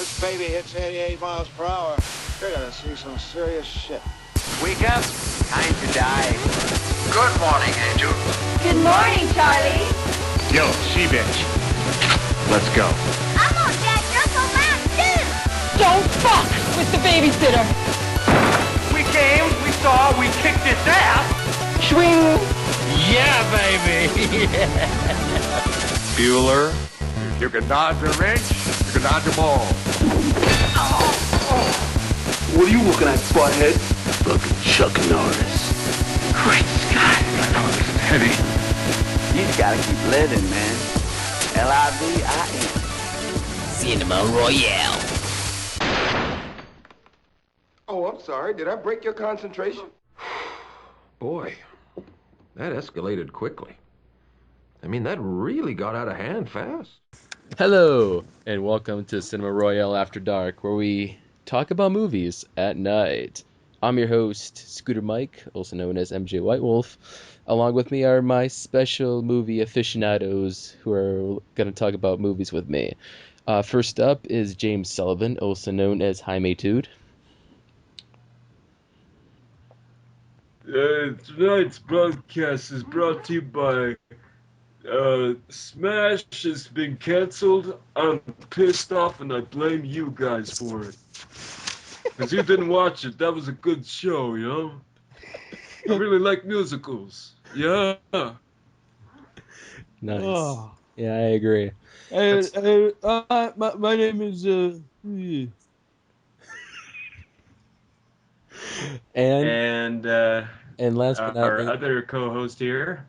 This baby hits 88 miles per hour. You're gonna see some serious shit. Wake up. Time to die. Good morning, Angel. Good morning, Charlie. Yo, she-bitch. Let's go. I'm on Dad Circle Map, too. Don't fuck with the babysitter. We came, we saw, we kicked his ass. Swing. Yeah, baby. Bueller, you can dodge a wrench, you can dodge a ball. What are you looking at, Spothead? Fucking Chuck Norris. Great Scott. I know this is heavy. You just gotta keep living, man. L-I-V-I-N. Cinema Royale. Oh, I'm sorry. Did I break your concentration? Boy, that escalated quickly. I mean, that really got out of hand fast. Hello, and welcome to Cinema Royale After Dark, where we talk about movies at night. I'm your host, Scooter Mike, also known as MJ White Wolf. Along with me are my special movie aficionados who are going to talk about movies with me. First up is James Sullivan, also known as Jaime Tude. Tonight's broadcast is brought to you by Smash has been canceled. I'm pissed off and I blame you guys for it. Because you didn't watch it. That was a good show, you know? I really like musicals. Yeah. Nice. Oh. Yeah, I agree. My name is... And last but not our least, other co-host here.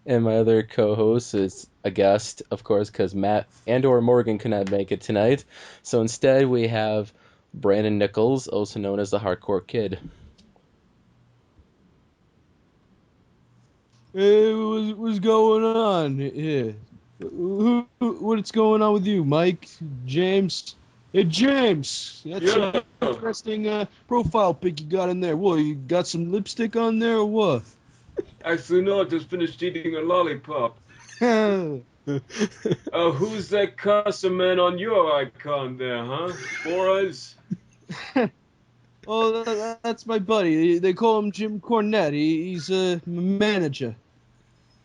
and my other co-host is a guest, of course, because Matt and/or Morgan could not make it tonight. So instead, we have Brandon Nichols, also known as the Hardcore Kid. Hey, what's going on here? What's going on with you, Mike? James? Hey, James! That's an interesting profile pic you got in there. What, you got some lipstick on there or what? Actually, no, I just finished eating a lollipop. Who's that custom man on your icon there, huh? Four Eyes? Oh, that's my buddy. They call him Jim Cornette. He's a manager.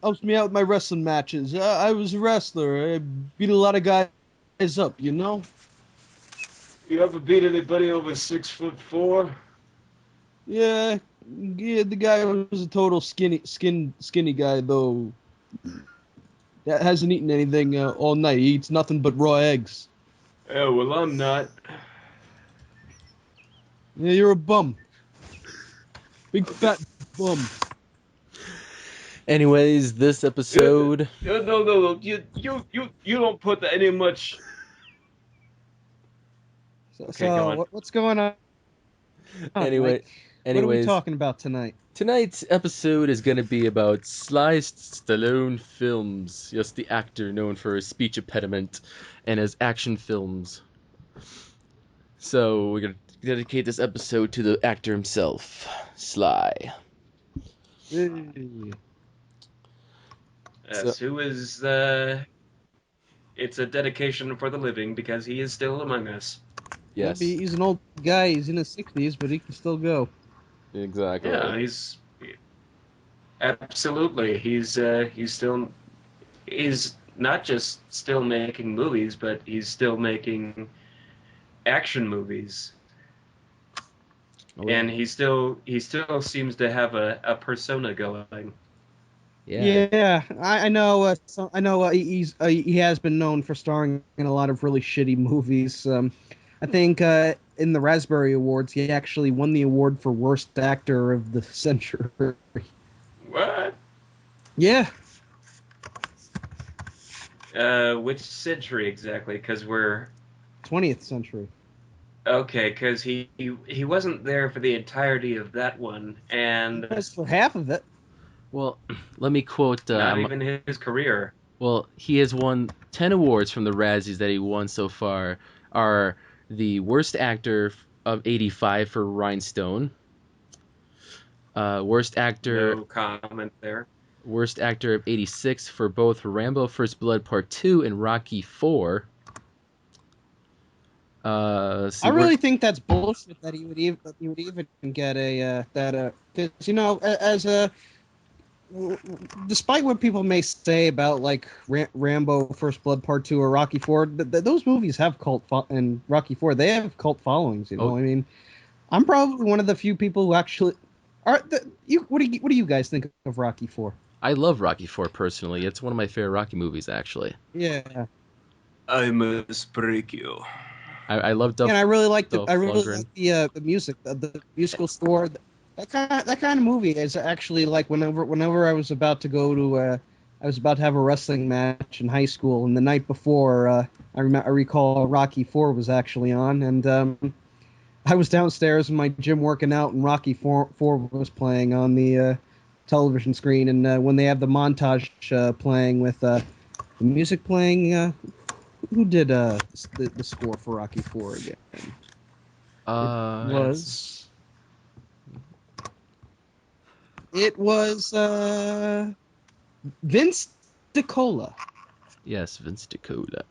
Helps me out with my wrestling matches. I was a wrestler. I beat a lot of guys up, you know? You ever beat anybody over 6'4"? Yeah, the guy was a total skinny guy, though. That hasn't eaten anything all night. He eats nothing but raw eggs. Yeah, well, I'm not. Yeah, you're a bum. Big fat bum. Anyways, this episode... No. You don't put any much... So what's going on? Anyways, what are we talking about tonight? Tonight's episode is going to be about Sly Stallone films. Yes, the actor known for his speech impediment and his action films. So we're going to dedicate this episode to the actor himself, Sly. Yes, who is it's a dedication for the living because he is still among us. Yes. Maybe he's an old guy. He's in his 60s, but he can still go. Exactly. Yeah, he's absolutely. He's not just still making movies, but he's still making action movies. Oh, and he still seems to have a persona going. Yeah, I know. He has been known for starring in a lot of really shitty movies. I think in the Raspberry Awards, he actually won the award for worst actor of the century. What? Yeah. Which century exactly? Because we're 20th century. Okay, because he wasn't there for the entirety of that one, and that's for half of it. Well, let me quote... not even his career. Well, he has won 10 awards from the Razzies that he won so far are the worst actor of 85 for Rhinestone, worst actor... No comment there. Worst actor of 86 for both Rambo First Blood Part 2 and Rocky 4. I really think that's bullshit that he would even get a because as a despite what people may say about like Rambo First Blood Part 2 or Rocky 4, those movies have and Rocky 4 they have cult followings. I mean, I'm probably one of the few people who actually are. What do you guys think of Rocky 4? I love Rocky 4 personally. It's one of my favorite Rocky movies, actually. Yeah. I must break you. I love Duff. And I really like the music, the musical score. That kind of movie is actually like whenever I was about to go to I was about to have a wrestling match in high school, and the night before I recall Rocky 4 was actually on, and I was downstairs in my gym working out, and Rocky 4 was playing on the television screen, and when they have the montage playing with the music playing. Who did the score for Rocky 4 again? It was Vince DiCola. Yes, Vince DiCola.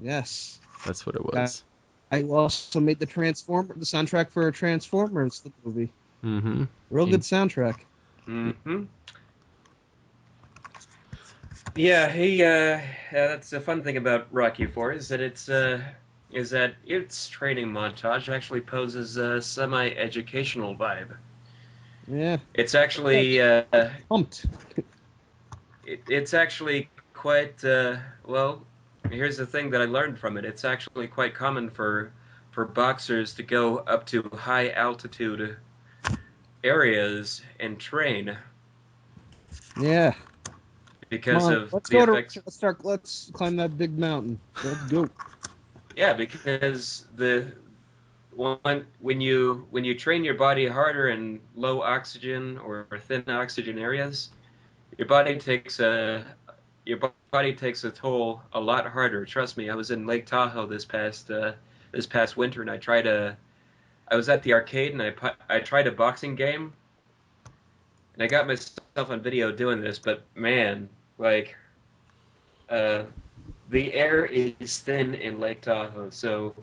Yes, that's what it was. I also made the soundtrack for Transformers, the movie. Mm-hmm. Real good soundtrack. Mm-hmm. Yeah, that's a fun thing about Rocky 4 is that its training montage actually poses a semi-educational vibe. Yeah. It's actually pumped. It's actually quite well. Here's the thing that I learned from it. It's actually quite common for boxers to go up to high altitude areas and train. Yeah. Because of let's the effects. Let's climb that big mountain. Let's go. Yeah, because when you train your body harder in low oxygen or thin oxygen areas, your body takes a toll a lot harder. Trust me, I was in Lake Tahoe this past winter, and I was at the arcade and I tried a boxing game, and I got myself on video doing this, but man, like, the air is thin in Lake Tahoe, so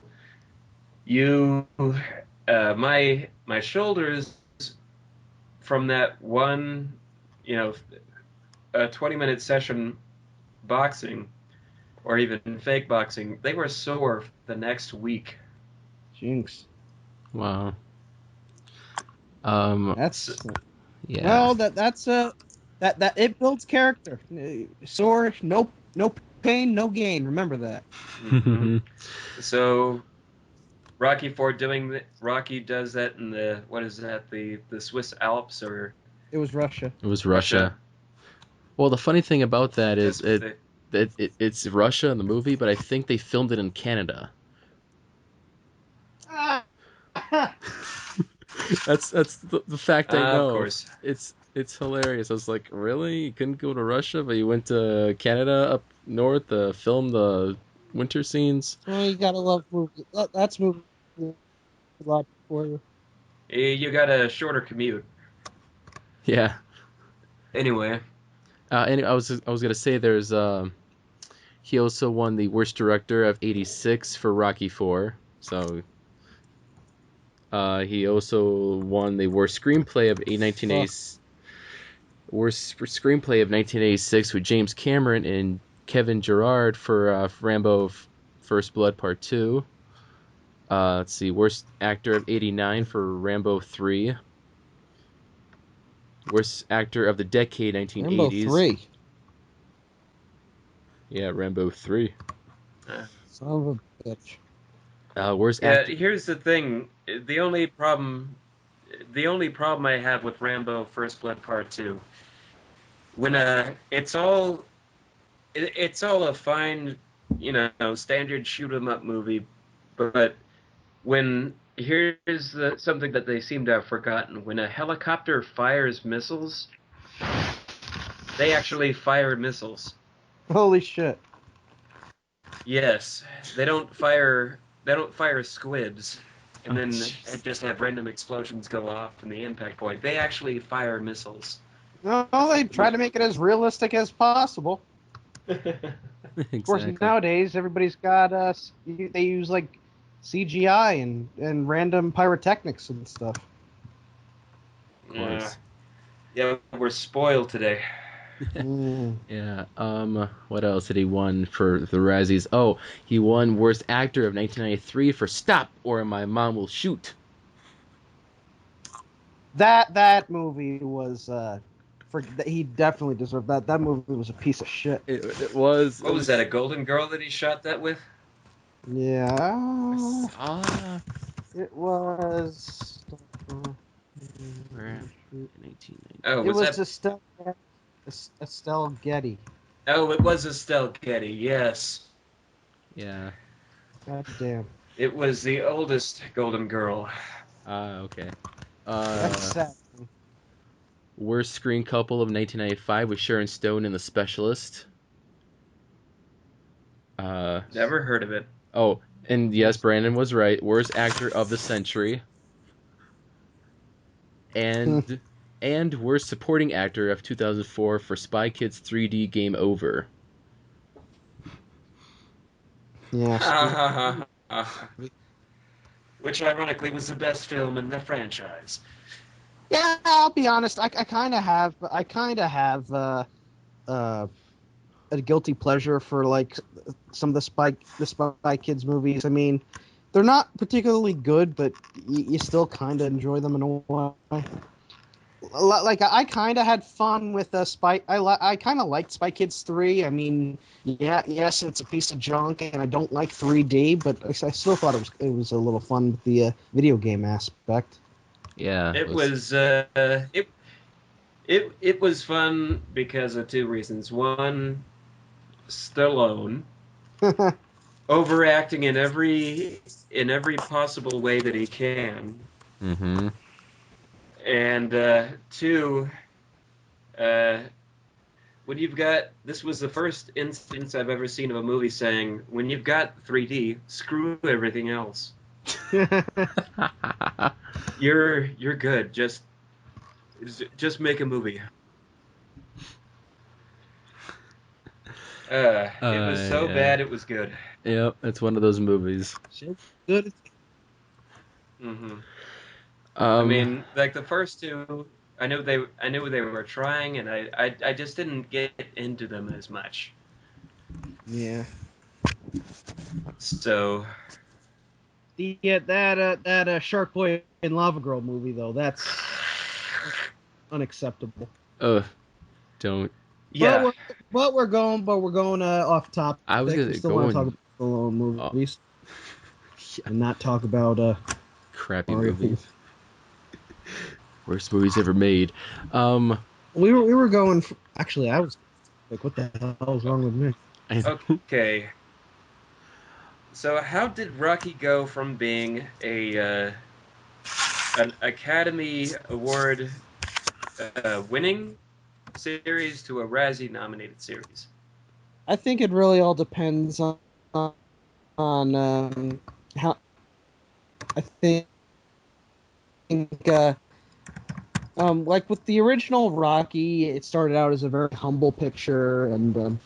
my shoulders from that one, 20-minute session boxing, or even fake boxing, they were sore the next week. Jinx. Wow. That's yeah. Well, that's that it builds character. Sore, no pain, no gain. Remember that. Mm-hmm. So, Rocky does that in the Swiss Alps, or it was Russia. It was Russia. Well, the funny thing about that is it's Russia in the movie, but I think they filmed it in Canada. That's the fact I know. Of course. It's hilarious. I was like, really? You couldn't go to Russia, but you went to Canada up north to film the winter scenes? Well, you gotta love movies. That's movie a lot for you. You got a shorter commute. Yeah. Anyway. I was gonna say there's he also won the worst director of '86 for Rocky 4. So he also won the worst screenplay of 1986 with James Cameron and Kevin Gerard for Rambo First Blood Part 2. Let's see, worst actor of '89 for Rambo 3. Worst actor of the decade, 1980s. Rambo 3. Yeah, Rambo 3. Son of a bitch. Worst actor. Here's the thing. The only problem I have with Rambo First Blood Part 2, when it's all a fine, standard shoot 'em up movie, but when here's something that they seem to have forgotten. When a helicopter fires missiles, they actually fire missiles. Holy shit. Yes, they don't fire squibs and then just have random explosions go off from the impact point. They actually fire missiles. No, they try to make it as realistic as possible. Exactly. Of course, nowadays everybody's got they use like CGI and random pyrotechnics and stuff. Of course. Yeah, we're spoiled today. Yeah. What else did he won for the Razzies? Oh, he won Worst Actor of 1993 for Stop or My Mom Will Shoot. That movie was he definitely deserved that. That movie was a piece of shit. It was. What was that? A Golden Girl that he shot that with? Yeah. It was. We're at 1990. Oh, It was that... Estelle Getty. Oh, it was Estelle Getty. Yes. Yeah. God damn. It was the oldest Golden Girl. Okay. That's sad. Worst Screen Couple of 1995 with Sharon Stone in The Specialist. Never heard of it. Oh, and yes, Brandon was right. Worst Actor of the Century. And Worst Supporting Actor of 2004 for Spy Kids 3D Game Over. Yeah. Which ironically was the best film in the franchise. Yeah, I'll be honest. I kind of have a guilty pleasure for like some of the Spy Kids movies. I mean, they're not particularly good, but you still kind of enjoy them in a way. Like I kind of had fun with Spy. I kind of liked Spy Kids 3. I mean, yes, it's a piece of junk, and I don't like 3D, but I still thought it was a little fun with the video game aspect. Yeah, it was fun because of two reasons. One, Stallone overacting in every possible way that he can. Mm-hmm. And two, when you've got, this was the first instance I've ever seen of a movie saying, when you've got 3D, screw everything else. You're good. Just make a movie. It was so bad it was good. Yep, it's one of those movies. Good. Mm-hmm. I mean, like the first two, I knew they were trying, and I just didn't get into them as much. Yeah. So. Yeah, that Shark Boy and Lava Girl movie though, that's unacceptable. Don't. Yeah. But we're going off topic. I was gonna still want to talk about Stallone movies and not talk about crappy movies. Worst movies ever made. We were going. Actually, I was like, what the hell is wrong with me? Okay. So how did Rocky go from being an Academy Award winning series to a Razzie nominated series? I think it really all depends on how. I think like with the original Rocky, it started out as a very humble picture, and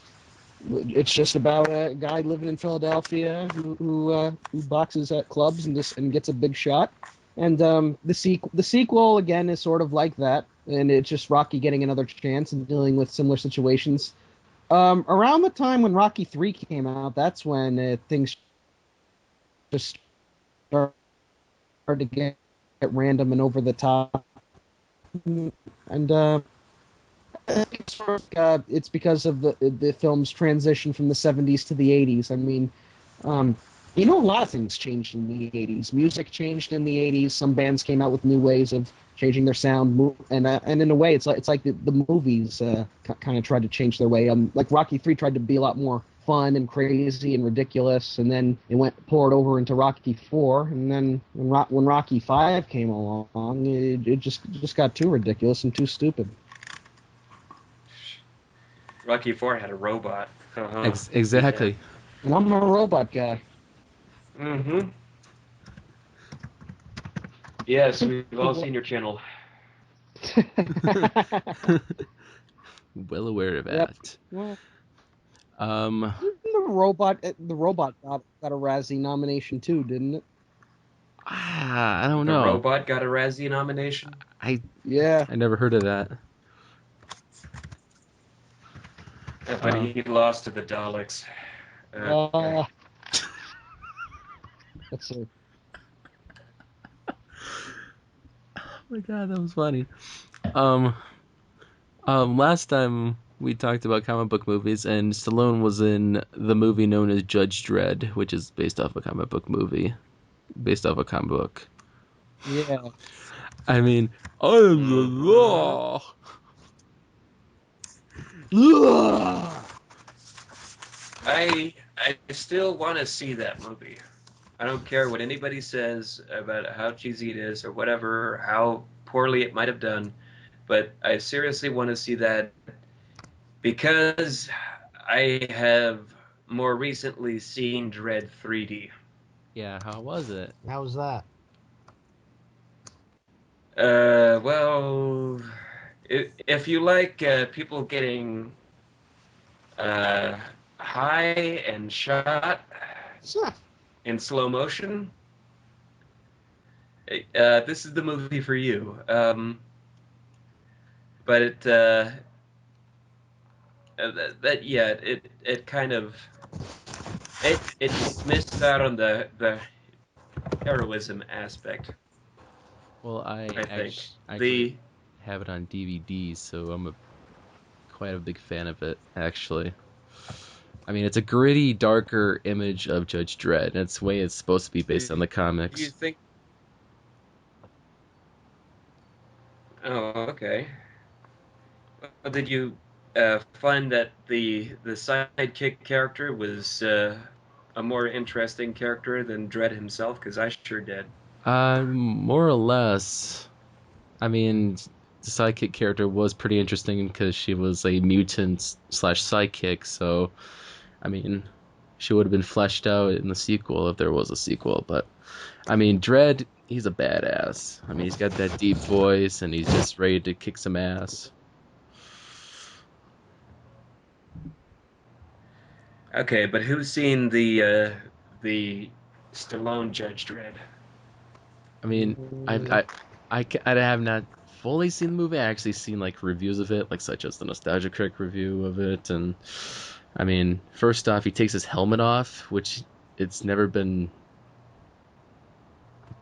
it's just about a guy living in Philadelphia who boxes at clubs and gets a big shot. And the sequel again is sort of like that, and it's just Rocky getting another chance and dealing with similar situations. Around the time when Rocky 3 came out, that's when things just started to get random and over the top. And it's because of the film's transition from the 70s to the 80s. I mean, a lot of things changed in the 80s. Music changed in the 80s. Some bands came out with new ways of changing their sound, and in a way, it's like the movies kind of tried to change their way. Like Rocky 3 tried to be a lot more fun and crazy and ridiculous, and then it poured over into Rocky 4, and then when Rocky 5 came along, it just got too ridiculous and too stupid. Rocky 4 had a robot. Exactly. And I'm a robot guy. Mm-hmm. Yes, we've all seen your channel. Well aware of that. Yep. The robot got a Razzie nomination too, didn't it? I don't The know. robot got a Razzie nomination? I Yeah. never heard of that. But he lost to the Daleks. Let's see. Oh my god, that was funny. Last time we talked about comic book movies, and Stallone was in the movie known as Judge Dredd, which is based off a comic book movie, based off a comic book. Yeah. I mean, I am the law. I still want to see that movie. I don't care what anybody says about how cheesy it is or whatever, or how poorly it might have done, but I seriously want to see that because I have more recently seen Dread 3D. Yeah, how was it? How was that? Well, if you like people getting high and shot in slow motion, this is the movie for you. But it kind of it missed out on the heroism aspect. Well, I think actually have it on DVD, so I'm quite a big fan of it, actually. I mean, it's a gritty, darker image of Judge Dredd, and it's the way it's supposed to be based on the comics. Do you think? Oh, okay. Well, did you find that the sidekick character was a more interesting character than Dredd himself? Because I sure did. More or less. I mean, the sidekick character was pretty interesting because she was a mutant / sidekick, so, I mean, she would have been fleshed out in the sequel if there was a sequel, but, I mean, Dredd, he's a badass. I mean, he's got that deep voice, and he's just ready to kick some ass. Okay, but who's seen the Stallone Judge Dredd? I mean, I have not fully seen the movie. I actually seen like reviews of it, like such as the Nostalgia Critic review of it, and I mean, first off, he takes his helmet off, which it's never been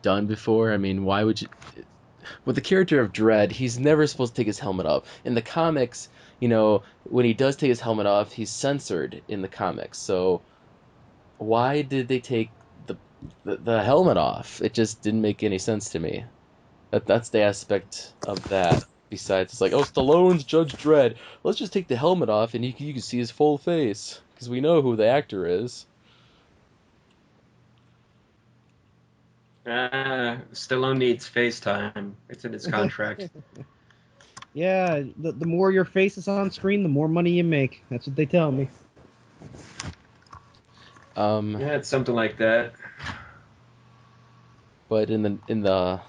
done before. I mean, why would you? With the character of Dredd, he's never supposed to take his helmet off. In the comics, you know, when he does take his helmet off, he's censored in the comics. So why did they take the helmet off? It just didn't make any sense to me. That's the aspect of that. Besides, it's like, oh, Stallone's Judge Dredd. Let's just take the helmet off and you can see his full face. Because we know who the actor is. Stallone needs FaceTime. It's in his contract. Yeah, the more your face is on screen, the more money you make. That's what they tell me. Yeah, it's something like that. But in the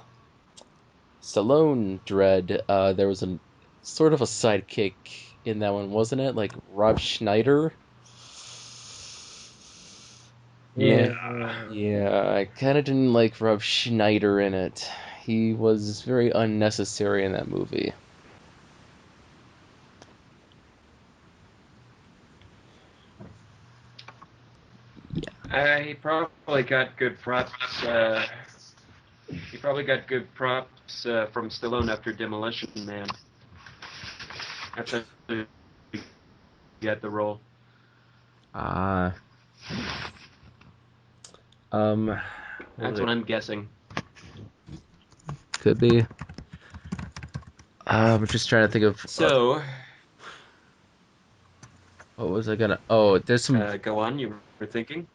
Stallone Dredd, there was a sort of a sidekick in that one, wasn't it? Like Rob Schneider. Yeah, I kind of didn't like Rob Schneider in it. He was very unnecessary in that movie. He probably got good props. He probably got good props from Stallone after Demolition Man. That's how he got the role. That's what I'm guessing. Could be. I'm just trying to think of. So. What was I gonna? Oh, there's some. Go on. You were thinking.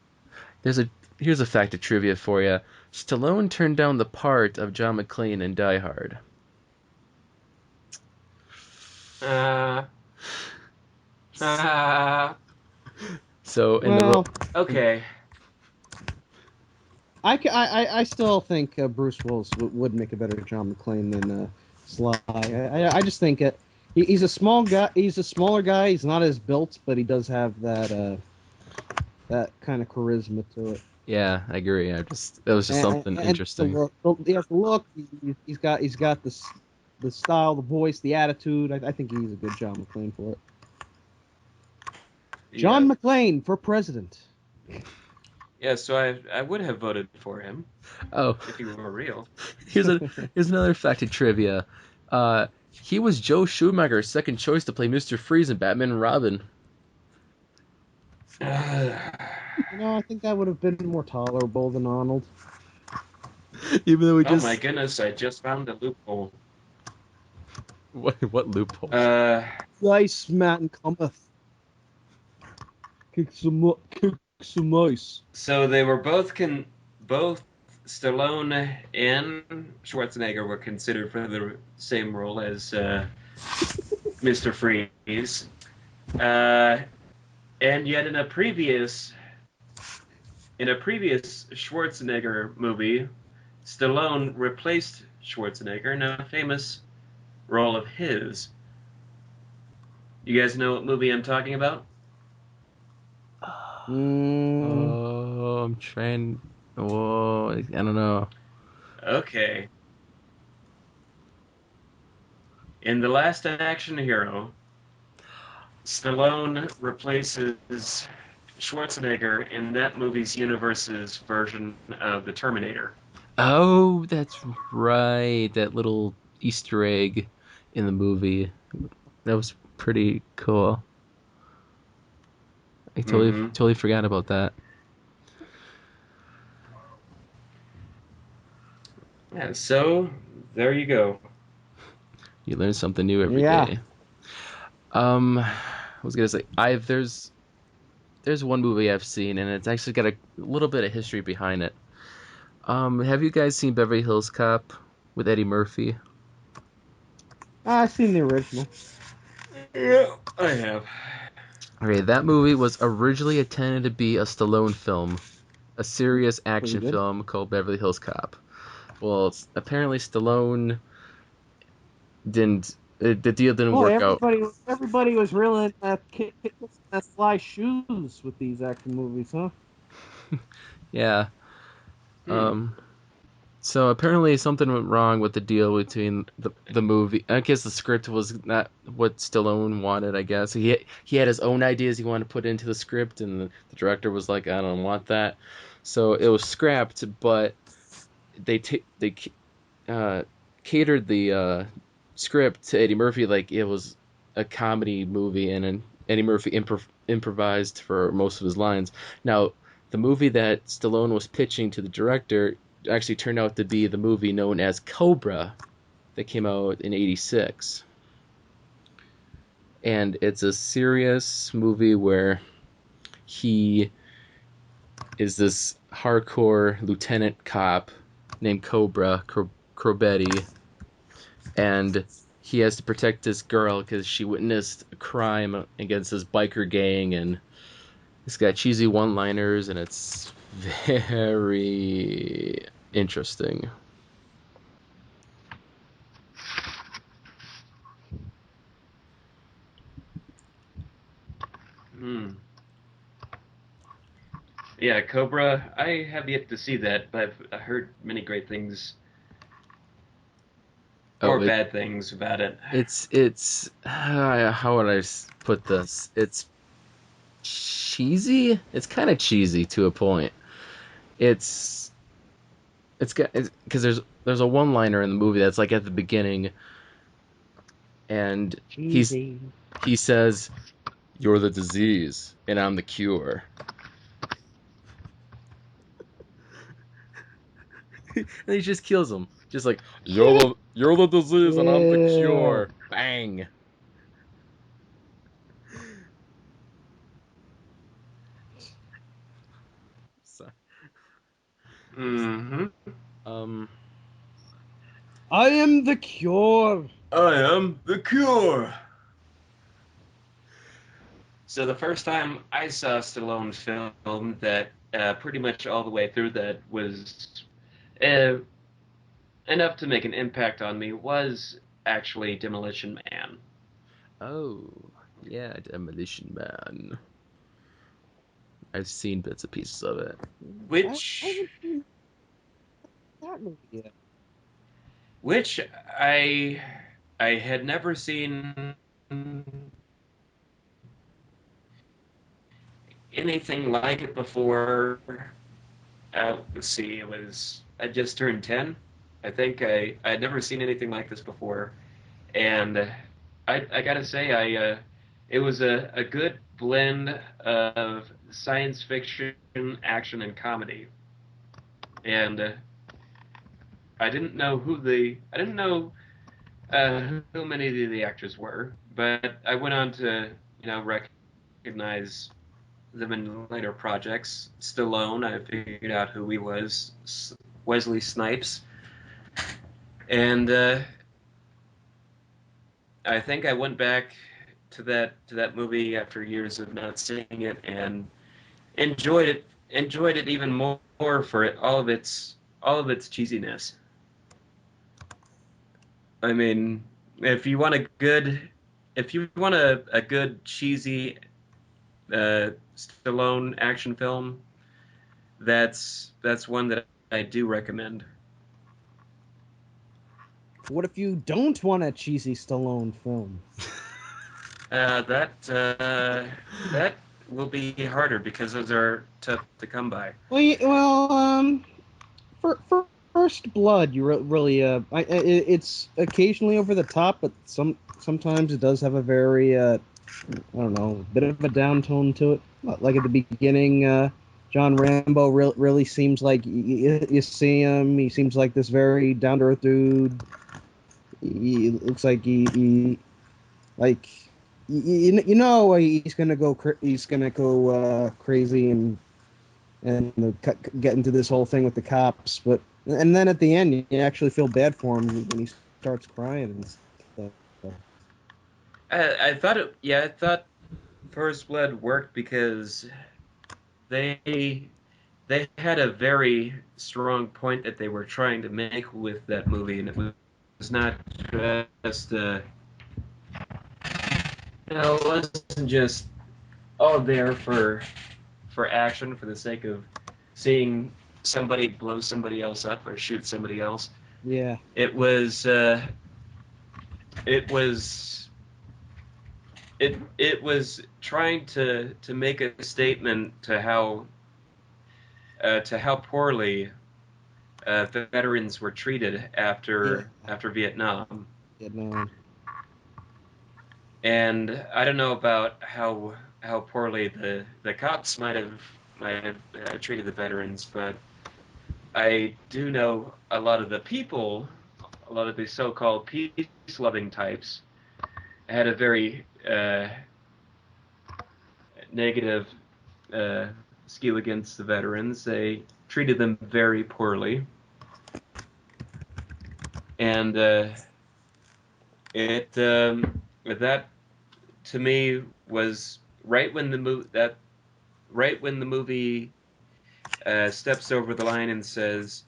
Here's a fact of trivia for you. Stallone turned down the part of John McClane in Die Hard. So okay. I still think Bruce Willis would make a better John McClane than Sly. I just think He's a small guy. He's a smaller guy. He's not as built, but he does have that kind of charisma to it. Yeah, I agree. That was just something interesting. The look. He's got the style, the voice, the attitude. I think he's a good John McClane for it. John McClane for president. Yeah, so I would have voted for him. Oh, if he were real. Here's another fact of trivia. He was Joe Schumacher's second choice to play Mr. Freeze in Batman and Robin. I think that would have been more tolerable than Arnold. Even though Oh my goodness! I just found a loophole. What loophole? Slice man cometh. Kick some ice. So they were both Stallone and Schwarzenegger were considered for the same role as Mr. Freeze. And yet in a previous Schwarzenegger movie, Stallone replaced Schwarzenegger in a famous role of his. You guys know what movie I'm talking about? Oh, I'm trying. Oh, I don't know. Okay. In The Last Action Hero, Stallone replaces Schwarzenegger in that movie's universe's version of the Terminator. Oh, that's right. That little Easter egg in the movie. That was pretty cool. I totally forgot about that. Yeah, so there you go. You learn something new every day. I was gonna say there's one movie I've seen and it's actually got a little bit of history behind it. Have you guys seen Beverly Hills Cop with Eddie Murphy? I've seen the original. Yeah, I have. Okay, that movie was originally intended to be a Stallone film, a serious action film called Beverly Hills Cop. Well, apparently Stallone didn't. The deal didn't work out. Everybody was reeling that fly shoes with these action movies, huh? Yeah. So apparently something went wrong with the deal between the movie. I guess the script was not what Stallone wanted. I guess he had his own ideas he wanted to put into the script, and the director was like, "I don't want that," so it was scrapped. But they catered the script to Eddie Murphy like it was a comedy movie, and Eddie Murphy improvised for most of his lines. Now, the movie that Stallone was pitching to the director actually turned out to be the movie known as Cobra that came out in '86. And it's a serious movie where he is this hardcore lieutenant cop named Cobra, Crobetti, and he has to protect this girl because she witnessed a crime against this biker gang, and it's got cheesy one-liners, and it's very interesting. Yeah, Cobra. I have yet to see that, but I've heard many great things. Or bad things about it. It's how would I put this? It's cheesy. It's kind of cheesy to a point. It's because there's a one-liner in the movie that's like at the beginning, and he says, "You're the disease, and I'm the cure." And he just kills him, just like you're the disease, and I'm the cure. Bang. Sorry. I am the cure. I am the cure. So the first time I saw Stallone's film that pretty much all the way through that was enough to make an impact on me was actually Demolition Man. Oh, yeah, Demolition Man. I've seen bits and pieces of it. Which I haven't seen that movie yet. which I had never seen anything like it before. Let's see, I just turned 10. I think I had never seen anything like this before, and I gotta say it was a good blend of science fiction, action, and comedy, and I didn't know who many of the actors were, but I went on to recognize them in later projects. Stallone, I figured out who he was. Wesley Snipes, and I think I went back to that movie after years of not seeing it and enjoyed it even more for all of its cheesiness. I mean, if you want a good cheesy Stallone action film, that's one that I do recommend. What if you don't want a cheesy Stallone film? That will be harder because those are tough to come by. For First Blood, you really it's occasionally over the top, but sometimes it does have a very I don't know, bit of a downtone to it. Like at the beginning, John Rambo really seems like you see him. He seems like this very down to earth dude. He looks like he's gonna go crazy and get into this whole thing with the cops, and then at the end you actually feel bad for him when he starts crying and stuff. I thought First Blood worked because they had a very strong point that they were trying to make with that movie, and it was not just it wasn't just there for action for the sake of seeing somebody blow somebody else up or shoot somebody else. Yeah. It was trying to make a statement to how poorly the veterans were treated after Vietnam. And I don't know about how poorly the cops might have treated the veterans, but I do know a lot of the people, a lot of the so-called peace-loving types, had a very negative skew against the veterans. They treated them very poorly, and that to me was right when the movie steps over the line and says,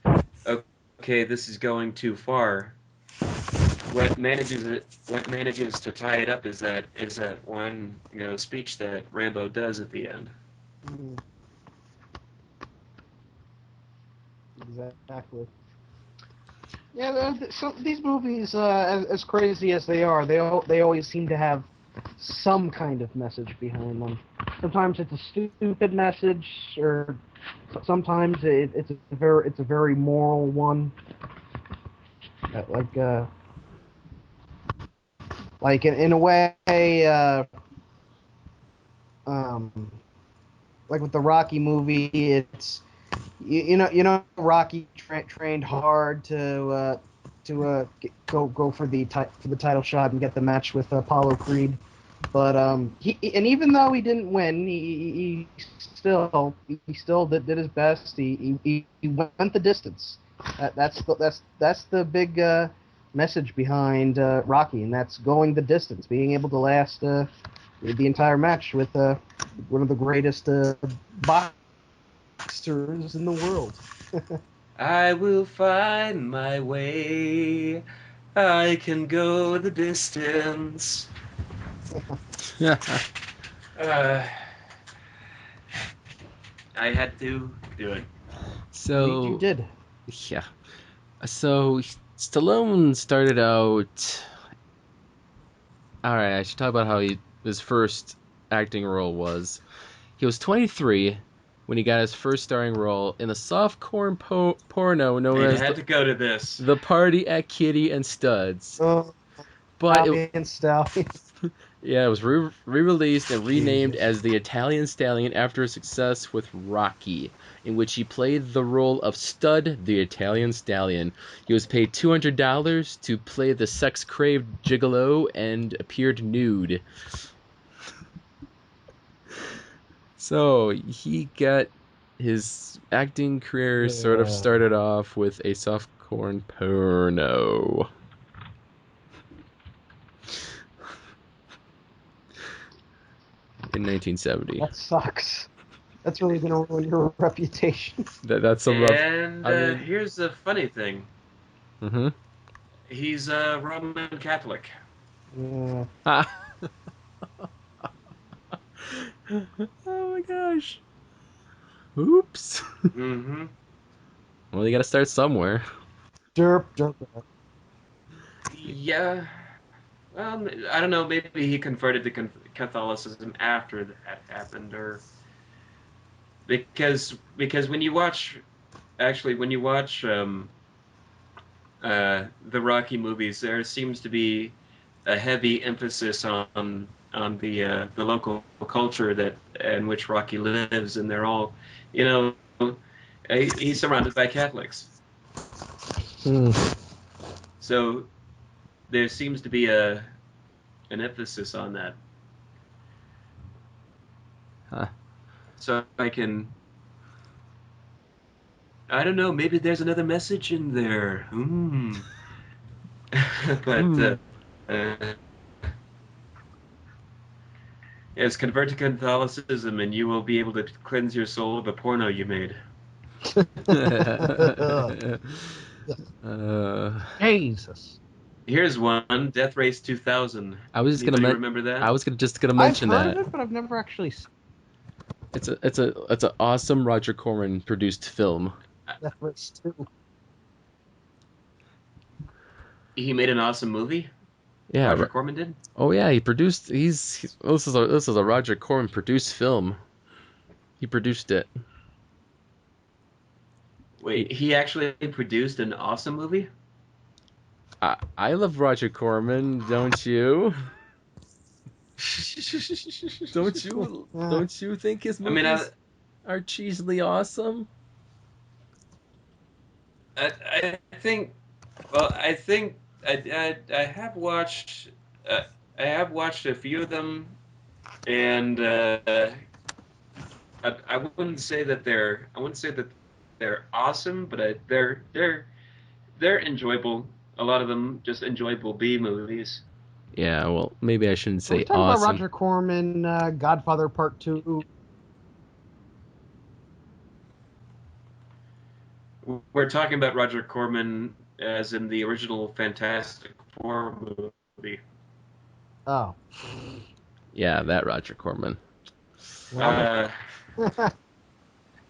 "Okay, this is going too far." What manages to tie it up is that one speech that Rambo does at the end. Exactly. Yeah, these movies, as crazy as they are, they always seem to have some kind of message behind them. Sometimes it's a stupid message, or sometimes it's a very moral one. Like in a way, like with the Rocky movie, it's you know Rocky trained hard to go for the title shot and get the match with Apollo Creed, but even though he didn't win, he still did his best. He went the distance. That's the big message behind Rocky, and that's going the distance, being able to last the entire match with one of the greatest boxers in the world. I will find my way. I can go the distance. I had to do it. So You did. Yeah. So Stallone started out. All right, I should talk about how his first acting role was. He was 23 when he got his first starring role in a softcore porno known I as had to go to this. The Party at Kitty and Studs. Oh, But Stallion. yeah, it was re-released and renamed as The Italian Stallion after his success with Rocky, in which he played the role of Stud the Italian Stallion. He was paid $200 to play the sex-craved gigolo and appeared nude. So he got his acting career sort of started off with a softcore porno. In 1970. That sucks. That's really gonna ruin your reputation. That's a rough. And here's the funny thing. Mm-hmm. He's a Roman Catholic. Yeah. Oh my gosh. Oops. Mm-hmm. Well, you gotta start somewhere. Derp. Yeah. Well, I don't know. Maybe he converted to Catholicism after that happened, or because when you watch the Rocky movies, there seems to be a heavy emphasis on the local culture that in which Rocky lives, and they're all, he's surrounded by Catholics. So there seems to be an emphasis on that. Huh. So I don't know, maybe there's another message in there. But yes, convert to Catholicism and you will be able to cleanse your soul of the porno you made. Jesus. Here's one, Death Race 2000. I was just Anybody remember that? I was just gonna mention I've heard that. of it, but I've never actually seen It's an awesome Roger Corman produced film. Death Race 2. He made an awesome movie? Yeah, Roger Corman did? Oh yeah, he produced. This is a Roger Corman produced film. He produced it. Wait, he actually produced an awesome movie? I love Roger Corman, don't you? Don't you think his movies are cheesily awesome? I have watched a few of them, and I wouldn't say that they're awesome, but they're enjoyable. A lot of them just enjoyable B movies. Yeah, well, maybe I shouldn't say We're talking awesome. about Roger Corman, Godfather Part 2. We're talking about Roger Corman as in the original Fantastic Four movie. Oh. Yeah, that Roger Corman. Uh,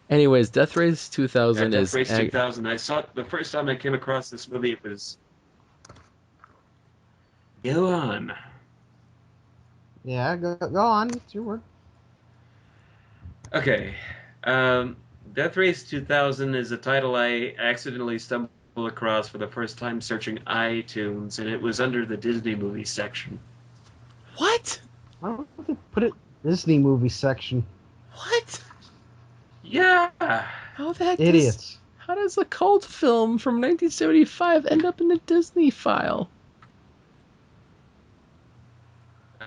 Anyways, Death Race 2000 Death Race 2000. I saw it the first time I came across this movie. It was. Go on. Yeah, go on. It's your word. Okay. Death Race 2000 is a title I accidentally stumbled across for the first time searching iTunes, and it was under the Disney movie section. What? Why don't they put it Disney movie section? What? Yeah. How the heck Idiots. How does a cult film from 1975 end up in the Disney file?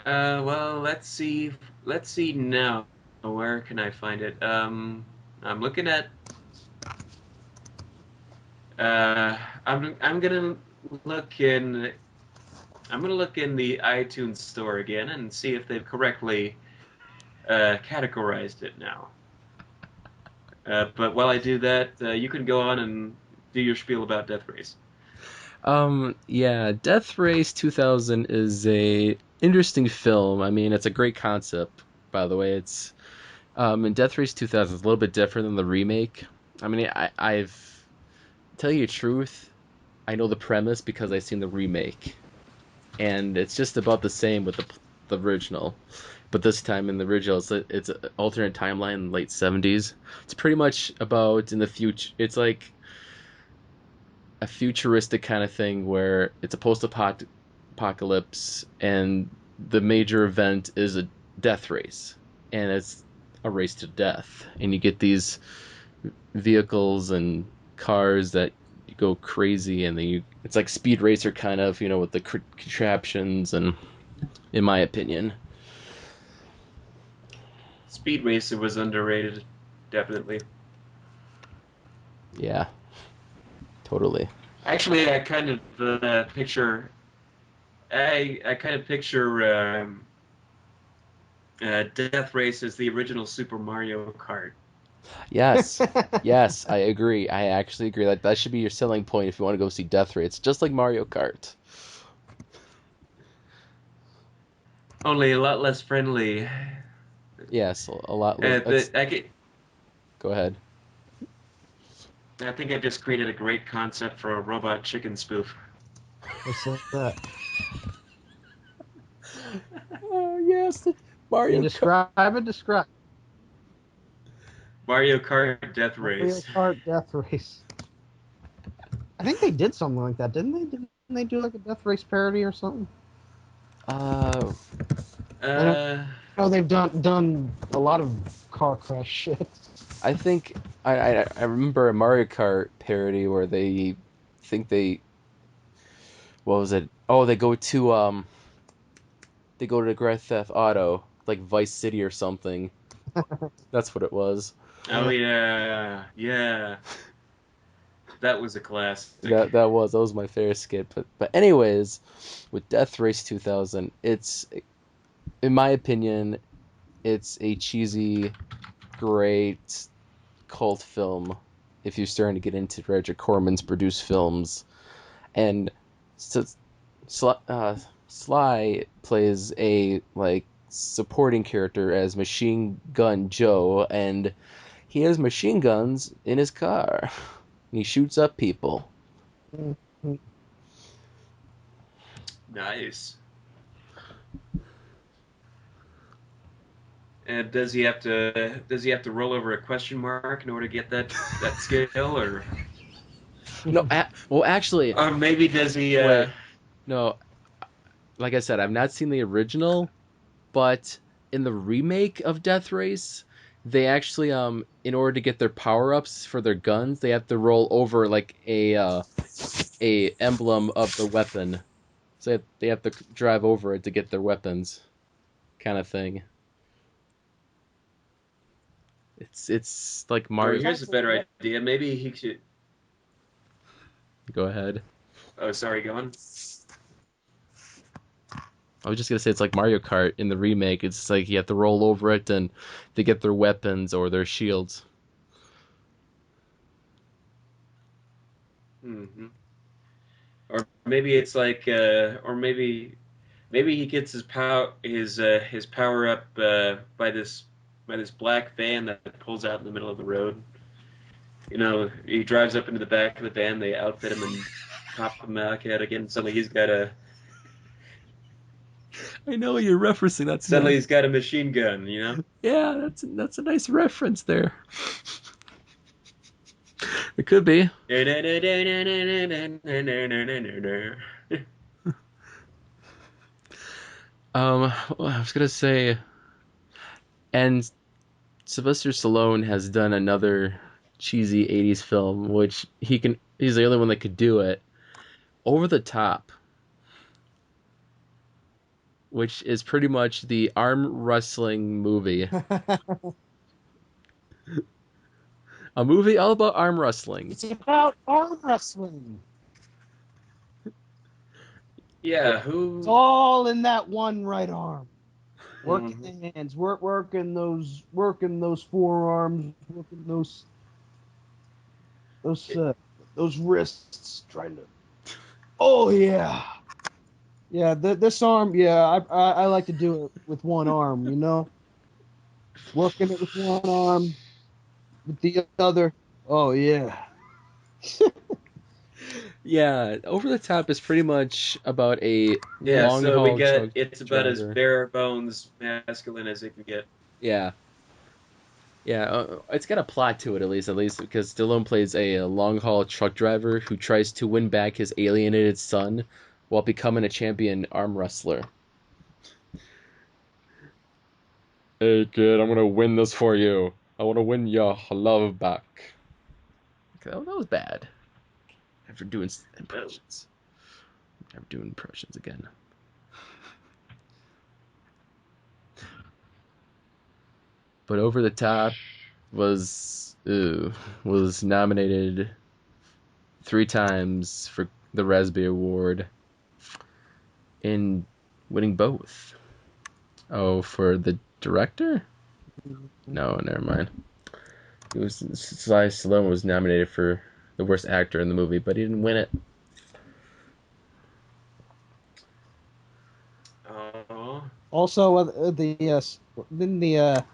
Well, let's see now. Where can I find it? I'm looking at. I'm gonna look in. I'm gonna look in the iTunes store again and see if they've correctly categorized it now. But while I do that, you can go on and do your spiel about Death Race. Yeah, Death Race 2000 is a interesting film. I mean, it's a great concept, by the way. It's in Death Race 2000, it's a little bit different than the remake. I mean, I've tell you the truth, I know the premise because I've seen the remake, and it's just about the same with the original. But this time in the original, it's an alternate timeline in the late 70s. It's pretty much about in the future. It's like a futuristic kind of thing where it's a post-apocalypse, and the major event is a death race, and it's a race to death. And you get these vehicles and cars that go crazy, and then it's like Speed Racer kind of, with the contraptions, and in my opinion. Speed Racer was underrated, definitely. Yeah, totally. Actually, I kind of picture. I kind of picture Death Race as the original Super Mario Kart. Yes, yes, I agree. I actually agree. That should be your selling point if you want to go see Death Race. It's just like Mario Kart. Only a lot less friendly. Yes, a lot less. Go ahead. I think I just created a great concept for a robot chicken spoof. What's that? Oh, yes, Mario Describe it. Mario Kart Death Race. Mario Kart Death Race. I think they did something like that, didn't they? Didn't they do like a Death Race parody or something? Uh. No, they've done a lot of car crash shit. I think I remember a Mario Kart parody where they think what was it? Oh, they go to Grand Theft Auto, like Vice City or something. That's what it was. Oh yeah. That was a classic. That was my favorite skit. But anyways, with Death Race 2000, it's, in my opinion, it's a cheesy, great cult film. If you're starting to get into Roger Corman's produced films, and so Sly plays a supporting character as Machine Gun Joe, and he has machine guns in his car. And he shoots up people. Nice. And does he have to roll over a question mark in order to get that skill, or? No, well, actually. Or maybe does he? Wait, no, like I said, I've not seen the original, but in the remake of Death Race, they actually, in order to get their power-ups for their guns, they have to roll over like a emblem of the weapon. So they have to drive over it to get their weapons, kind of thing. It's like Mario. Or here's a better idea. Maybe he should. Go ahead. Oh, sorry, go on. I was just gonna say it's like Mario Kart in the remake. It's like you have to roll over it and they get their weapons or their shields. Mm-hmm. Or maybe it's like, or maybe he gets his power up by this black van that pulls out in the middle of the road. He drives up into the back of the van. They outfit him and pop him out again. Suddenly he's got a. I know you're referencing that. Suddenly he's got a machine gun. Yeah, that's a nice reference there. It could be. I was gonna say, and Sylvester Stallone has done another cheesy 80s film, which he's the only one that could do it. Over the Top, which is pretty much the arm wrestling movie. A movie all about arm wrestling. It's about arm wrestling. Yeah, It's all in that one right arm. Working the hands, working those forearms, working those wrists, trying to. Oh yeah. Yeah, this arm. Yeah, I like to do it with one arm. You know, working it with one arm, with the other. Oh yeah. Yeah, Over the Top is pretty much about a Yeah, long so we haul get truck it's about as driver. bare bones masculine as it can get. Yeah. Yeah, it's got a plot to it at least because Stallone plays a long haul truck driver who tries to win back his alienated son while becoming a champion arm wrestler. Hey kid, I'm gonna win this for you. I want to win your love back. Okay, that was bad. After doing impressions. I'm doing impressions again. But Over the Top was nominated 3 times for the Raspberry Award and winning both. Oh, for the director? No, never mind. It was Sly Stallone was nominated for the worst actor in the movie, but he didn't win it. Oh. Also, didn't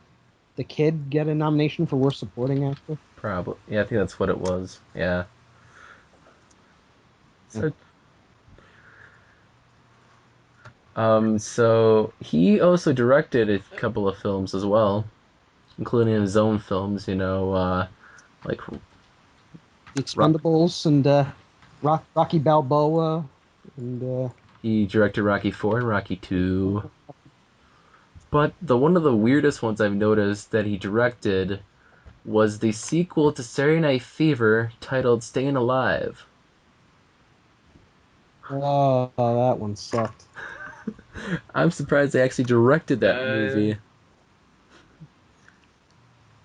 the kid get a nomination for worst supporting actor? Probably. Yeah, I think that's what it was. Yeah. So he also directed a couple of films as well, including his own films. Like The Expendables and Rocky Balboa and he directed Rocky 4 and Rocky 2. But one of the weirdest ones I've noticed that he directed was the sequel to Saturday Night Fever titled Staying Alive. oh, that one sucked. I'm surprised they actually directed that movie.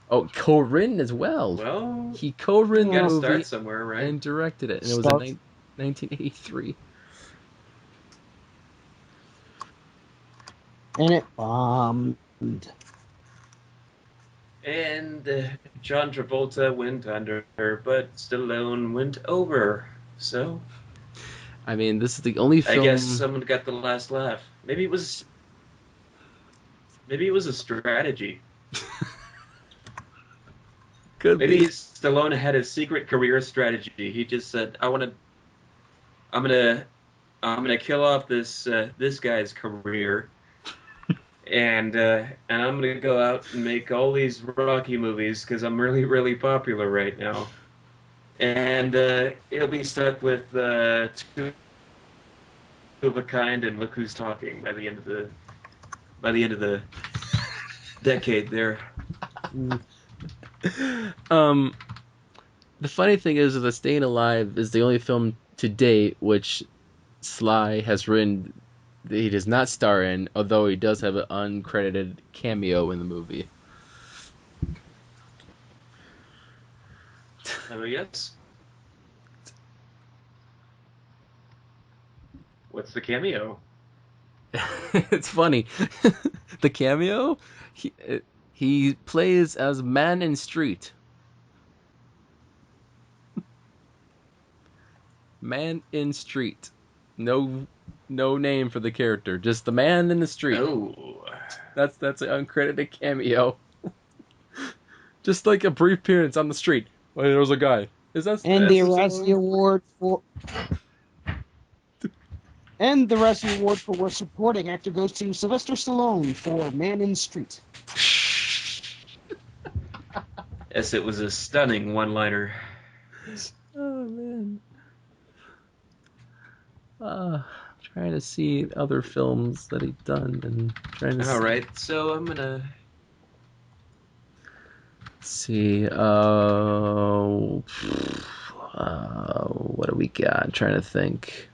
Oh, co-written as well. Well, he co-written the movie start somewhere, right? and directed it, and it was in 1983. And it bombed. And John Travolta went under, but Stallone went over. So, I mean, this is the only film. I guess someone got the last laugh. Maybe it was a strategy. Maybe Stallone had a secret career strategy. He just said, I'm gonna kill off this guy's career, and I'm gonna go out and make all these Rocky movies because I'm really, really popular right now. And he'll be stuck with Two of a Kind and Look Who's Talking by the end of the decade there. The funny thing is that Staying Alive is the only film to date which Sly has written that he does not star in, although he does have an uncredited cameo in the movie. Yes. What's the cameo? It's funny. The cameo? He plays as Man in Street. Man in Street. No name for the character. Just the man in the street. Oh. That's an uncredited cameo. Just like a brief appearance on the street. Well, there was a guy. And the Razzie Award for worst supporting actor goes to Sylvester Stallone for Man in Street. Yes, it was a stunning one-liner. Oh man. I'm trying to see other films that he's done and trying to. All right, so I'm gonna see. What do we got? I'm trying to think.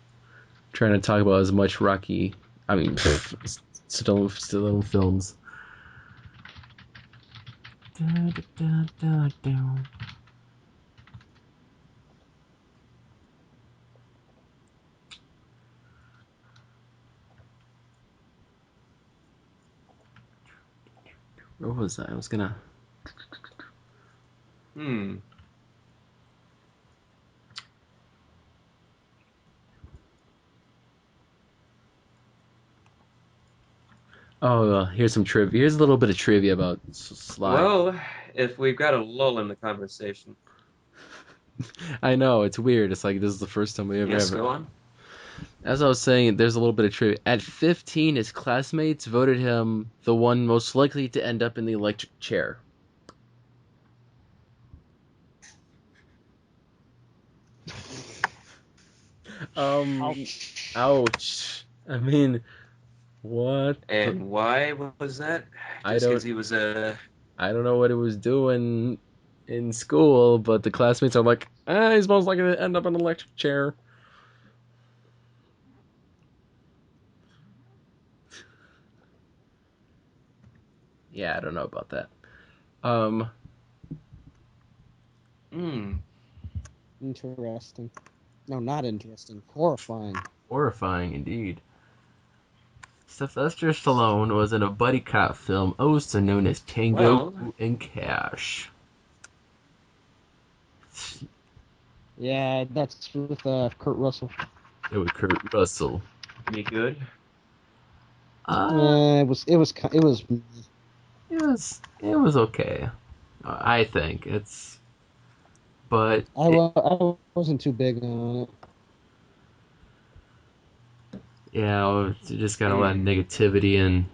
I'm trying to talk about as much Rocky. I mean, Stallone films. Where was I? I was gonna. Oh, here's some trivia. Here's a little bit of trivia about Sly. Well, if we've got a lull in the conversation. I know, it's weird. It's like this is the first time we ever... Yes, go on. As I was saying, there's a little bit of trivia. At 15, his classmates voted him the one most likely to end up in the electric chair. Ouch. I mean, what? And why was that? Just because he was a... I don't know what he was doing in school, but the classmates are like, he's most likely to end up in an electric chair. Yeah, I don't know about that. Interesting. No, not interesting. Horrifying. Horrifying, indeed. Sylvester Stallone was in a buddy cop film also known as Tango and Cash. Yeah, that's with Kurt Russell. It was Kurt Russell. Any good? It was okay. I think it's, but I wasn't too big on it. Yeah, it just got a lot of negativity, and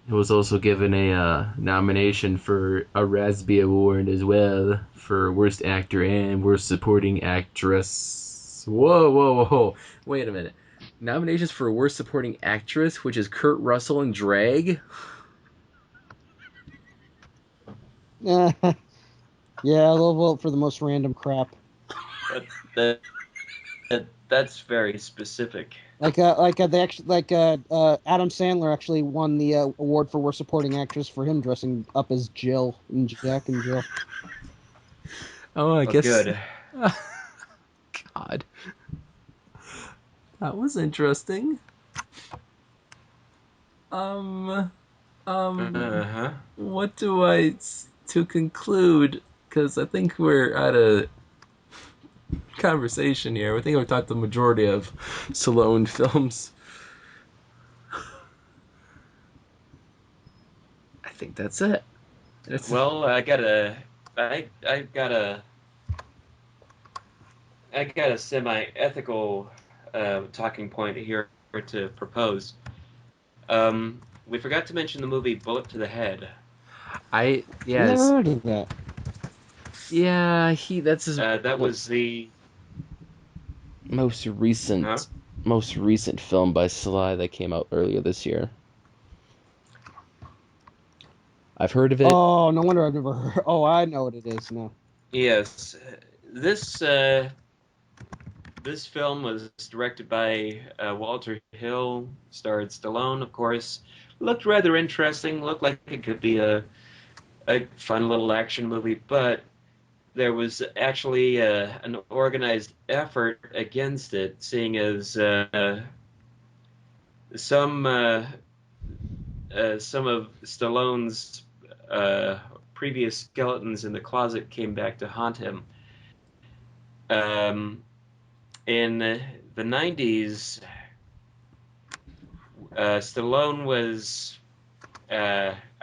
it was also given a nomination for a Raspberry Award as well for Worst Actor and Worst Supporting Actress. Whoa. Wait a minute. Nominations for Worst Supporting Actress, which is Kurt Russell in drag? Yeah, they'll vote for the most random crap. That's very specific. Adam Sandler actually won the award for Worst Supporting Actress for him dressing up as Jill in Jack and Jill. Oh, I guess. Good. God, that was interesting. What do I to conclude? Because I think we're at a conversation here. I think I've talked the majority of Stallone films. I think that's it. Well, I got a semi-ethical talking point here to propose. We forgot to mention the movie Bullet to the Head. Never heard of that. Yeah, that's his. That was the most recent film by Sly that came out earlier this year. I've heard of it. Oh, no wonder I've never heard. Oh, I know what it is now. Yes, this film was directed by Walter Hill, starred Stallone, of course. Looked rather interesting. Looked like it could be a fun little action movie, but there was actually an organized effort against it, seeing as some of Stallone's previous skeletons in the closet came back to haunt him. In the 90s, Stallone was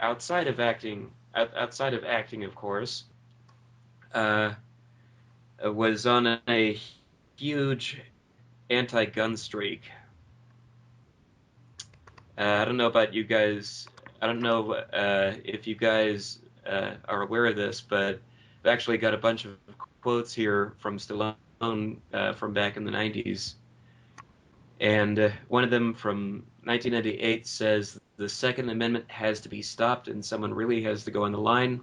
outside of acting, of course. Was on a huge anti-gun streak. I don't know about you guys. I don't know if you guys are aware of this, but I've actually got a bunch of quotes here from Stallone from back in the 90s. And one of them from 1998 says, "The Second Amendment has to be stopped and someone really has to go on the line,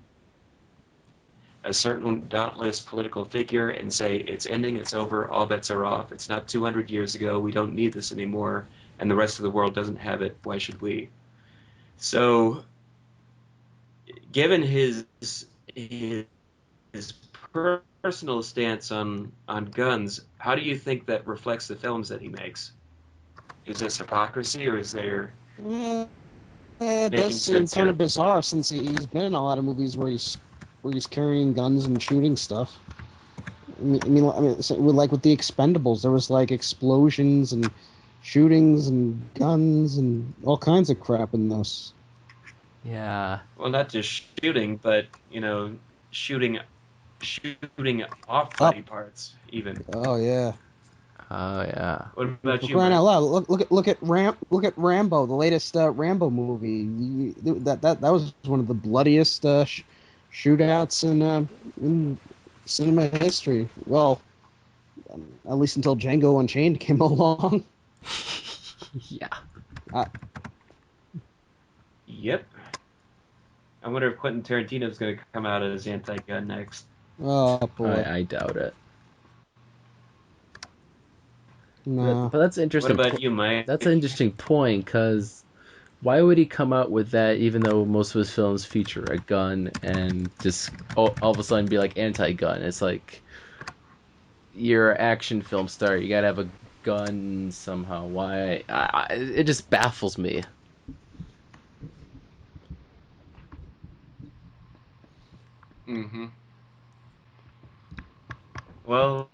a certain dauntless political figure, and say, it's ending, it's over, all bets are off. It's not 200 years ago, we don't need this anymore, and the rest of the world doesn't have it, why should we?" So, given his personal stance on guns, how do you think that reflects the films that he makes? Is this hypocrisy, or is there... It does seem kind of bizarre, since he's been in a lot of movies where he's carrying guns and shooting stuff. I mean, like with the Expendables, there was like explosions and shootings and guns and all kinds of crap in this. Yeah. Well, not just shooting, but shooting off body parts even. Oh yeah. Oh yeah. What about For you, crying Mike? out loud! Look at Rambo, the latest Rambo movie. That was one of the bloodiest shootouts in cinema history. Well, at least until Django Unchained came along. Yeah. Yep. I wonder if Quentin Tarantino's going to come out as anti-gun next. Oh boy. I doubt it. No. But that's interesting. What about you, Mike? That's an interesting point, because why would he come out with that even though most of his films feature a gun and just all of a sudden be like anti-gun? It's like, you're an action film star, you gotta have a gun somehow. Why? It just baffles me. Mm-hmm. Well,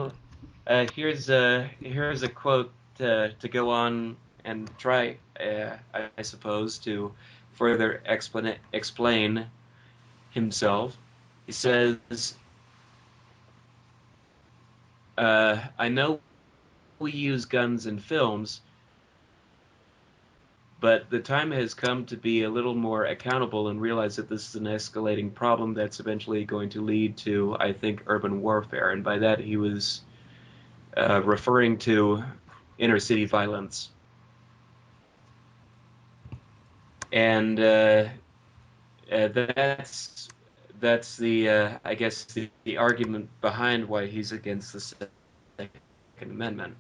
here's a quote to go on and try, I suppose, to further explain himself. He says, "I know we use guns in films, but the time has come to be a little more accountable and realize that this is an escalating problem that's eventually going to lead to, I think, urban warfare." And by that, he was referring to inner city violence. And that's the I guess the argument behind why he's against the Second Amendment.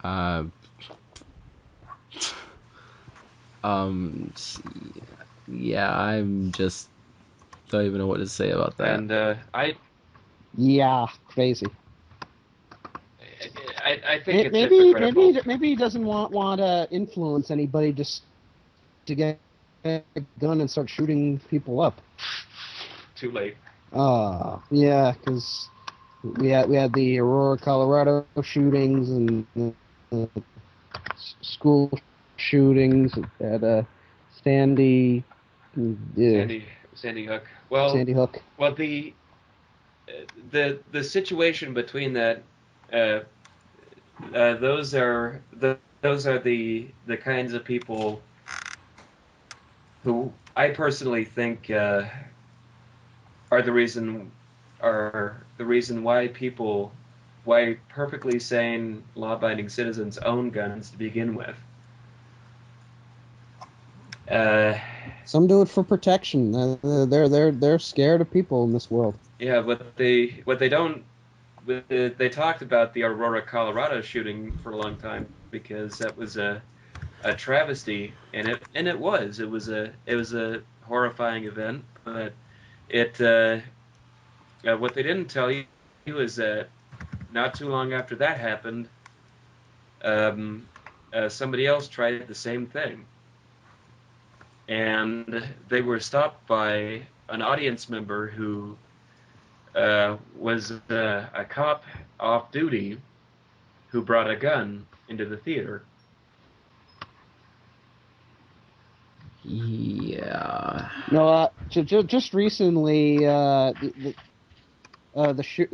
Yeah, I'm just don't even know what to say about that. And Yeah, crazy. I think it's Maybe hypocritical. he doesn't want to influence anybody just to get a gun and start shooting people up. Too late. Yeah, because we had the Aurora, Colorado shootings and school shootings at Sandy. Yeah. Sandy Hook. Well, Sandy Hook. Well, the situation between that, those are the kinds of people who I personally think are the reason why perfectly sane, law-abiding citizens own guns to begin with. Some do it for protection. They're scared of people in this world. Yeah, what they don't. They talked about the Aurora, Colorado shooting for a long time because that was a travesty, and it was a horrifying event. But what they didn't tell you is that not too long after that happened, somebody else tried the same thing, and they were stopped by an audience member who was a cop off duty who brought a gun into the theater. Yeah. No, just recently, the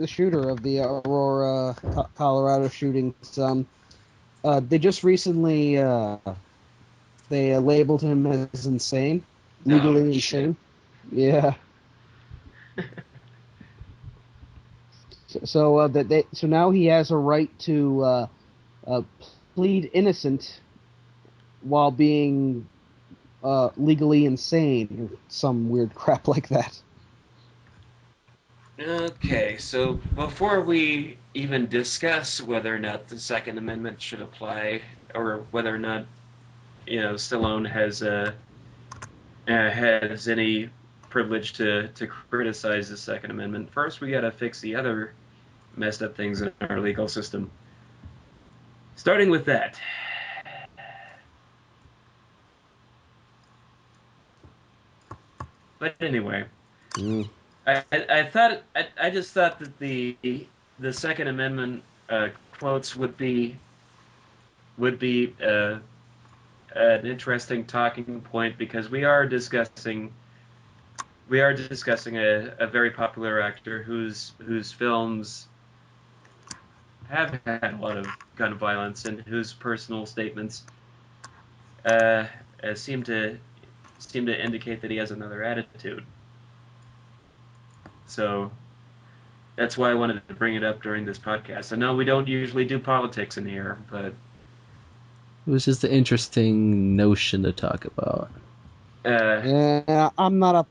shooter of the Aurora, Colorado shootings, they just recently they labeled him as insane, legally insane. Yeah. So now he has a right to plead innocent while being legally insane, or some weird crap like that. Okay, so before we even discuss whether or not the Second Amendment should apply, or whether or not Stallone has any privilege to criticize the Second Amendment, first we gotta fix the other messed up things in our legal system. Starting with that. But anyway, I just thought that the Second Amendment quotes would be an interesting talking point, because we are discussing a very popular actor whose films have had a lot of gun violence, and whose personal statements seem to indicate that he has another attitude. So that's why I wanted to bring it up during this podcast. I know we don't usually do politics in here, but It was just an interesting notion to talk about. Yeah, I'm not a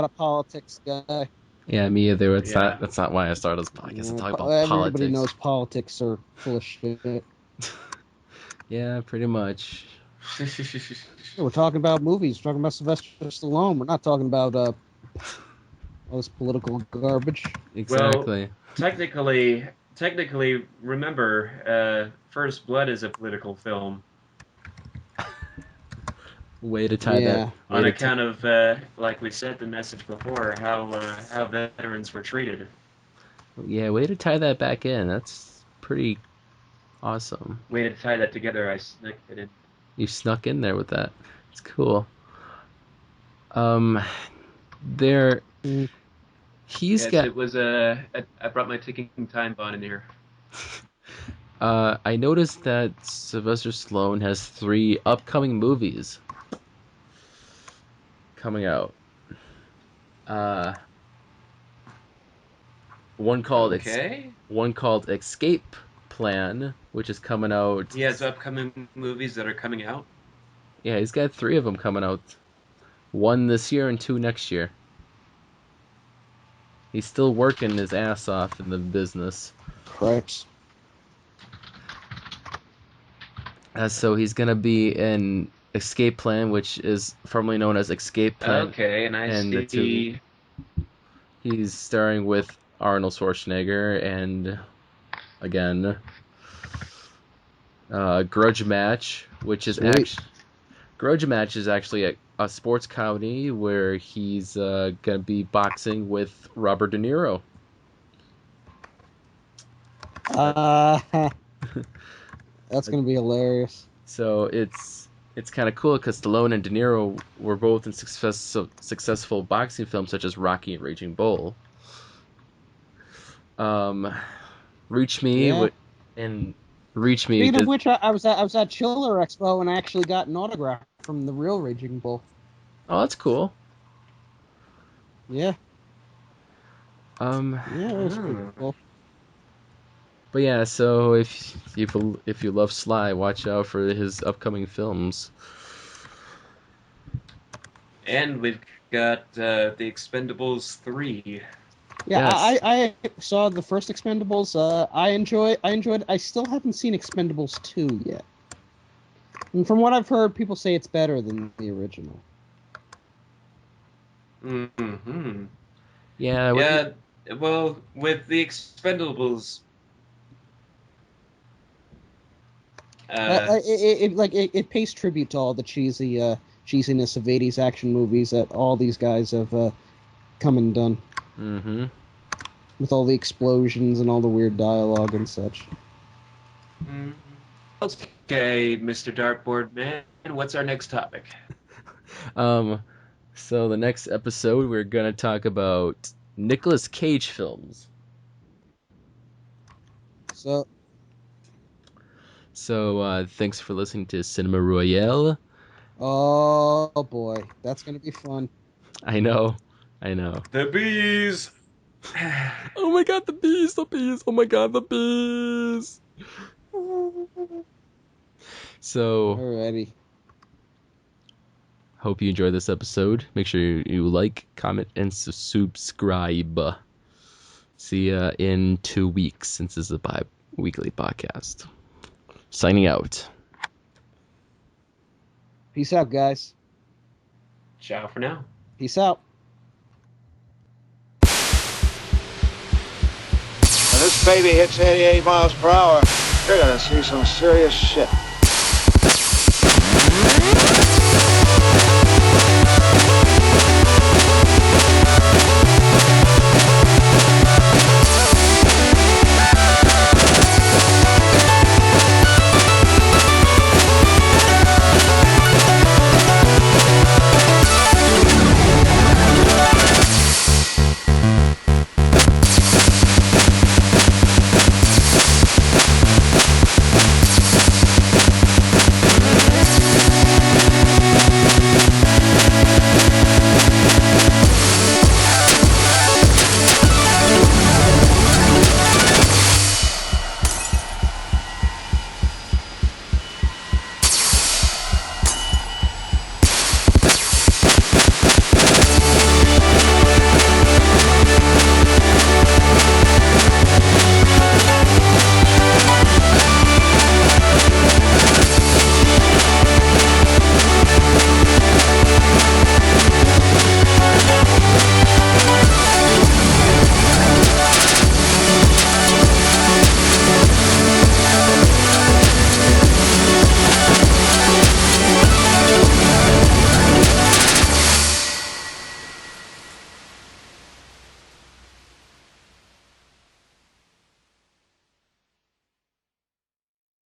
politics guy. Yeah, me either. That's not why I started this podcast to talk about Everybody politics. knows politics are full of shit. Yeah, pretty much. We're talking about movies. We're talking about Sylvester Stallone. We're not talking about all this political garbage. Exactly. Well, technically, remember, First Blood is a political film. Way to tie that. On account of, like we said, the message before, how veterans were treated. Yeah, way to tie that back in. That's pretty awesome. Way to tie that together. I snuck it in. You snuck in there with that. It's cool. It was I brought my ticking time bomb in here. I noticed that Sylvester Stallone has 3 upcoming movies coming out. One called Escape Plan, which is coming out. He has upcoming movies that are coming out. Yeah, he's got 3 of them coming out. 1 this year and 2 next year. He's still working his ass off in the business. Correct. So he's gonna be in Escape Plan, which is formerly known as Escape Plan. Okay, and see. He's starring with Arnold Schwarzenegger and, again, Grudge Match, which is actually a sports comedy where he's gonna be boxing with Robert De Niro. That's gonna be hilarious. So it's kind of cool because Stallone and De Niro were both in successful boxing films such as Rocky and Raging Bull. Reach Me. Speaking of which, I was at Chiller Expo and I actually got an autograph from the real Raging Bull. Oh, that's cool. Yeah. Yeah, it was pretty cool. But yeah, so if you love Sly, watch out for his upcoming films. And we've got The Expendables 3. Yeah, yes. I saw the first Expendables. I enjoyed. I still haven't seen Expendables 2 yet. And from what I've heard, people say it's better than the original. Mm-hmm. Yeah. Yeah. Well, with the Expendables, it pays tribute to all the cheesiness of 80s action movies that all these guys have come and done. Mm-hmm. With all the explosions and all the weird dialogue and such. Okay, Mr. Dartboard Man, what's our next topic? So the next episode we're gonna talk about Nicolas Cage films. So thanks for listening to Cinema Royale. Oh boy, that's gonna be fun. I know. The bees! Oh my god, the bees! Oh my god, the bees! So, alrighty. Hope you enjoyed this episode. Make sure you like, comment, and subscribe. See ya in 2 weeks, since this is a bi-weekly podcast. Signing out. Peace out, guys. Ciao for now. Peace out. When this baby hits 88 miles per hour, you're gonna see some serious shit.